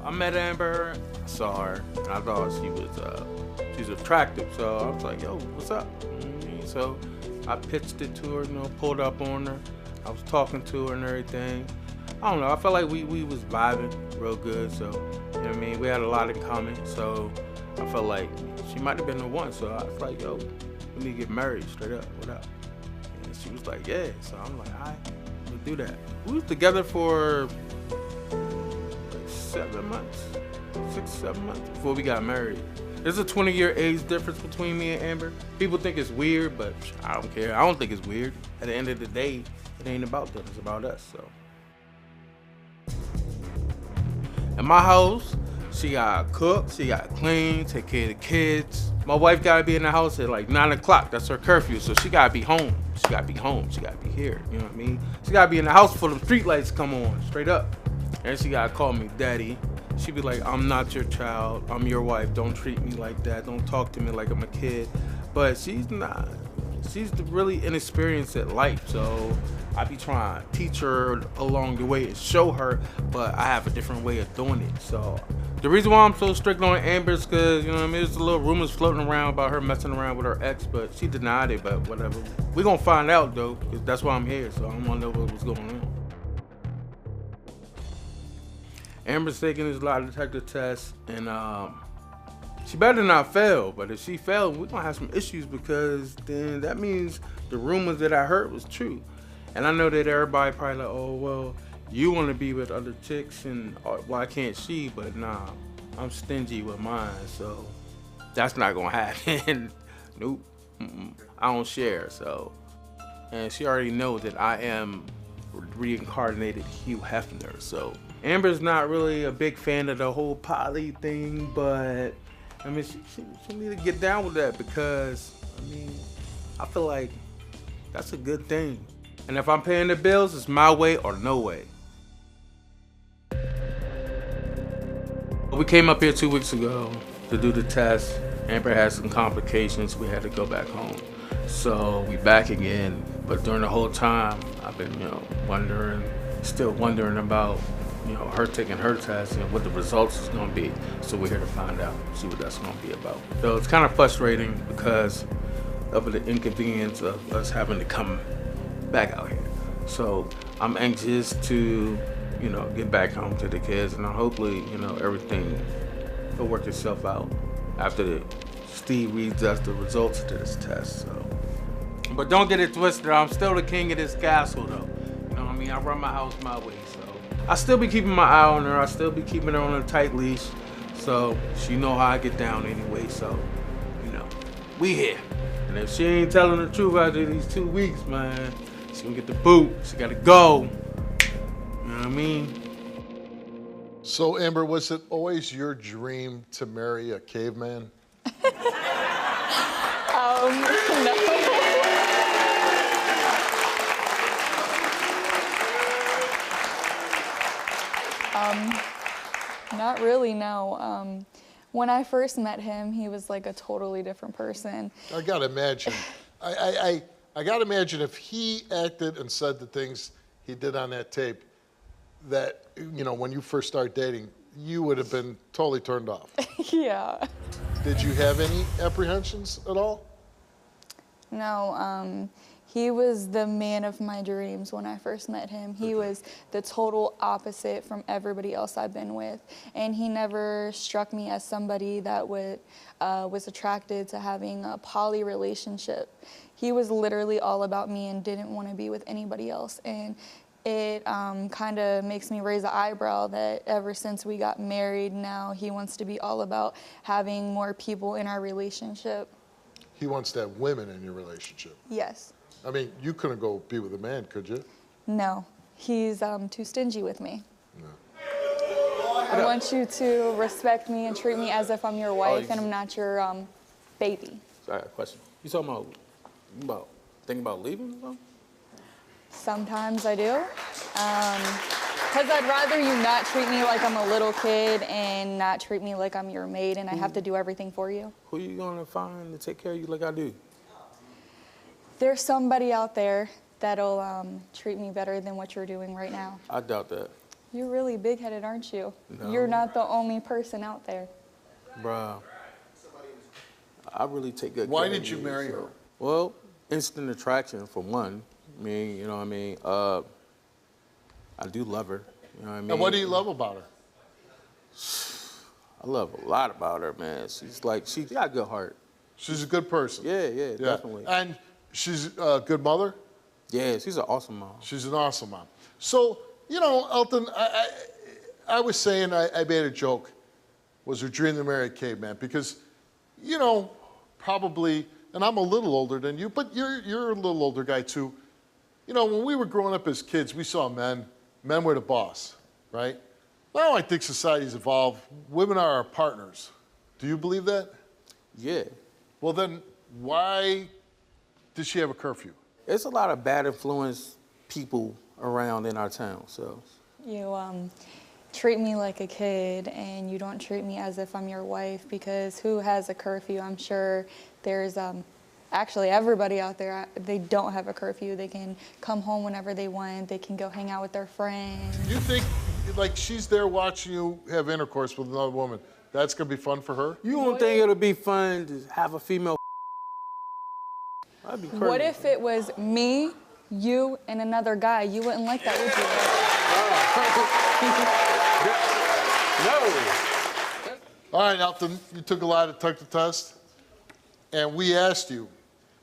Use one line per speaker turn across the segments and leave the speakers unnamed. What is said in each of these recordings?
I met Amber, I saw her, and I thought she's attractive. So I was like, yo, what's up? You know what I mean? So I pitched it to her, pulled up on her. I was talking to her and everything. I don't know, I felt like we was vibing real good. So, you know what I mean? We had a lot in common. So I felt like she might have been the one. So I was like, yo, we need to get married straight up. What up? And she was like, yeah. So I'm like, all right, we'll do that. We was together for 7 months, 6, 7 months before we got married. There's a 20-year age difference between me and Amber. People think it's weird, but I don't care. I don't think it's weird. At the end of the day, it ain't about them, it's about us, so. In my house, she gotta cook, she gotta clean, take care of the kids. My wife gotta be in the house at like 9 o'clock, that's her curfew, so she gotta be home. She gotta be home, she gotta be here, you know what I mean? She gotta be in the house before the street lights come on, straight up. And she gotta call me daddy. She be like, I'm not your child, I'm your wife, don't treat me like that, don't talk to me like I'm a kid. But she's not, she's really inexperienced at life, so I be trying to teach her along the way and show her, but I have a different way of doing it. So the reason why I'm so strict on Amber is because, you know what I mean, there's a little rumors floating around about her messing around with her ex, but she denied it, but whatever. We gonna find out though, because that's why I'm here, so I wanna know what's going on. Amber's taking this lie detector test, and she better not fail. But if she fails, we're gonna have some issues, because then that means the rumors that I heard was true. And I know that everybody probably like, oh well, you want to be with other chicks, and why can't she? But nah, I'm stingy with mine, so that's not gonna happen. Nope, I don't share. So, and she already knows that I am reincarnated Hugh Hefner, so. Amber's not really a big fan of the whole poly thing, but I mean, she need to get down with that, because I mean, I feel like that's a good thing. And if I'm paying the bills, it's my way or no way. We came up here 2 weeks ago to do the test. Amber had some complications. We had to go back home. So we back again. But during the whole time, I've been, still wondering about, her taking her test and what the results is gonna be. So we're here to find out, see what that's gonna be about. So it's kind of frustrating because of the inconvenience of us having to come back out here. So I'm anxious to, get back home to the kids, and hopefully, everything will work itself out after Steve reads us the results of this test. So, but don't get it twisted. I'm still the king of this castle, though. You know what I mean? I run my house my way, so. I still be keeping my eye on her. I still be keeping her on a tight leash. So she know how I get down anyway. So, we here. And if she ain't telling the truth after these 2 weeks, man, she gonna get the boot. She gotta go. You know what I mean?
So, Amber, was it always your dream to marry a caveman?
No. Not really, no. When I first met him, he was like a totally different person.
I gotta imagine. I gotta imagine if he acted and said the things he did on that tape, that, when you first started dating, you would have been totally turned off.
Yeah.
Did you have any apprehensions at all?
No, he was the man of my dreams when I first met him. He was the total opposite from everybody else I've been with. And he never struck me as somebody that was attracted to having a poly relationship. He was literally all about me and didn't want to be with anybody else. And it kind of makes me raise an eyebrow that ever since we got married, now he wants to be all about having more people in our relationship.
He wants to have women in your relationship?
Yes.
I mean, you couldn't go be with a man, could you?
No, he's too stingy with me.
No.
I want you to respect me and treat me as if I'm your wife and I'm not your baby.
Sorry, question. You talking about thinking about leaving or something?
Sometimes I do. Because I'd rather you not treat me like I'm a little kid and not treat me like I'm your maid and I have to do everything for you.
Who are you gonna find to take care of you like I do?
There's somebody out there that'll treat me better than what you're doing right now.
I doubt that.
You're really big-headed, aren't you?
No.
You're not the only person out there.
Bruh, I really take good
Why
care
did
of
you marry her?
Well, instant attraction for one. I mean, you know what I mean? I do love her. You know what I mean?
And what do you love about her?
I love a lot about her, man. She's got a good heart.
She's a good person.
Yeah, definitely.
And she's a good mother?
Yeah, she's an awesome mom.
She's an awesome mom. So, you know, Elton, I was saying, I made a joke, was her dream to marry a caveman? Because, you know, probably, and I'm a little older than you, but you're a little older guy too. You know, when we were growing up as kids, we saw men were the boss, right? Now I think society's evolved. Women are our partners. Do you believe that?
Yeah.
Well, then why did she have a curfew?
There's a lot of bad influence people around in our town, so.
You treat me like a kid, and you don't treat me as if I'm your wife, because who has a curfew? I'm sure there's actually everybody out there, they don't have a curfew. They can come home whenever they want. They can go hang out with their friends.
You think, like, she's there watching you have intercourse with another woman, that's gonna be fun for her?
You don't think it'll be fun to have a female? That'd be crazy.
What if it was me, you, and another guy? You wouldn't like that, would you?
No.
All right, Elton, you took a lie to tuck the test, and we asked you,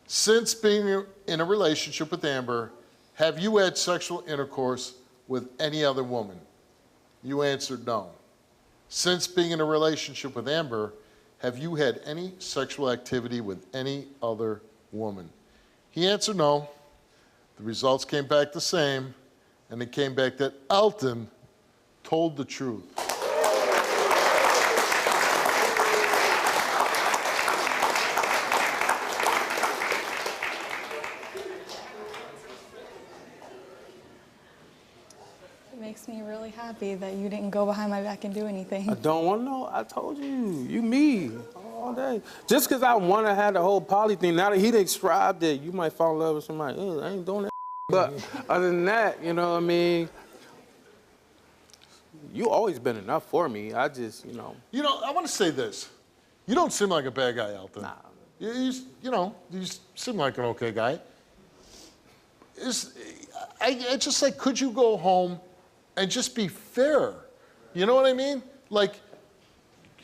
since being in a relationship with Amber, have you had sexual intercourse with any other woman? You answered no. Since being in a relationship with Amber, have you had any sexual activity with any other woman? He answered no. The results came back the same, and it came back that Elton told the truth.
It makes me really happy that you didn't go behind my back and do anything.
I don't want to know. I told you. You me all day. Just because I want to have the whole poly thing, now that he described it, you might fall in love with somebody. I ain't doing that. But other than that, you know what I mean? You always been enough for me. I just, you know.
You know, I want to say this. You don't seem like a bad guy, Elton.
Nah.
You seem like an okay guy. I just like, could you go home and just be fair? You know what I mean? Like,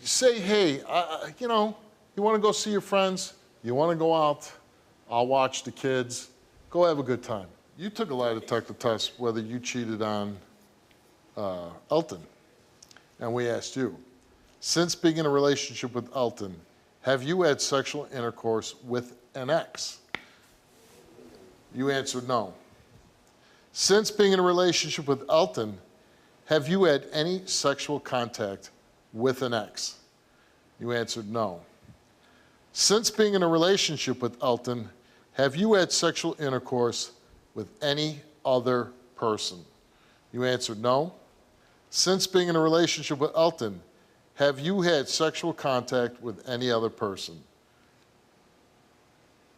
say, hey, you know, you want to go see your friends? You want to go out? I'll watch the kids. Go have a good time. You took a lie detector test whether you cheated on Elton. And we asked you, since being in a relationship with Elton, have you had sexual intercourse with an ex? You answered no. Since being in a relationship with Elton, have you had any sexual contact with an ex? You answered no. Since being in a relationship with Elton, have you had sexual intercourse with any other person? You answered no. Since being in a relationship with Elton, have you had sexual contact with any other person?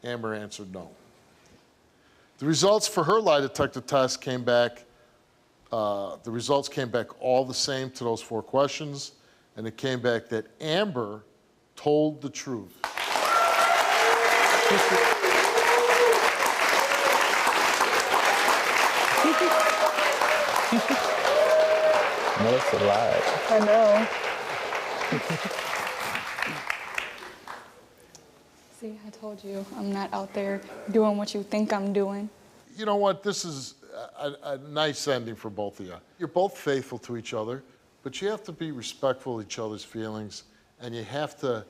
Amber answered no. The results for her lie detector test came back, the results came back all the same to those 4 questions, and it came back that Amber told the truth.
Melissa lied.
I know. See, I told you, I'm not out there doing what you think I'm doing.
You know what? This is a nice ending for both of you. You're both faithful to each other, but you have to be respectful of each other's feelings, and you have to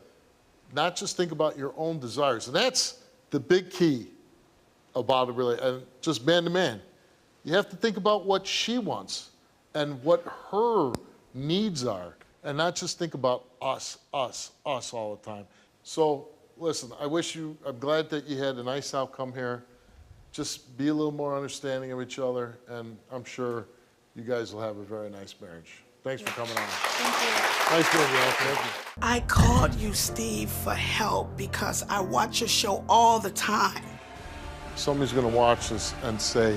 not just think about your own desires. And that's the big key about a relationship, just man to man. You have to think about what she wants and what her needs are, and not just think about us all the time. So listen, I'm glad that you had a nice outcome here. Just be a little more understanding of each other, and I'm sure you guys will have a very nice marriage. Thanks for coming on.
Thank you.
Nice doing you, Elton.
I called you, Steve, for help because I watch your show all the time.
Somebody's gonna watch this and say,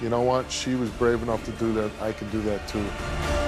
you know what, she was brave enough to do that, I can do that too.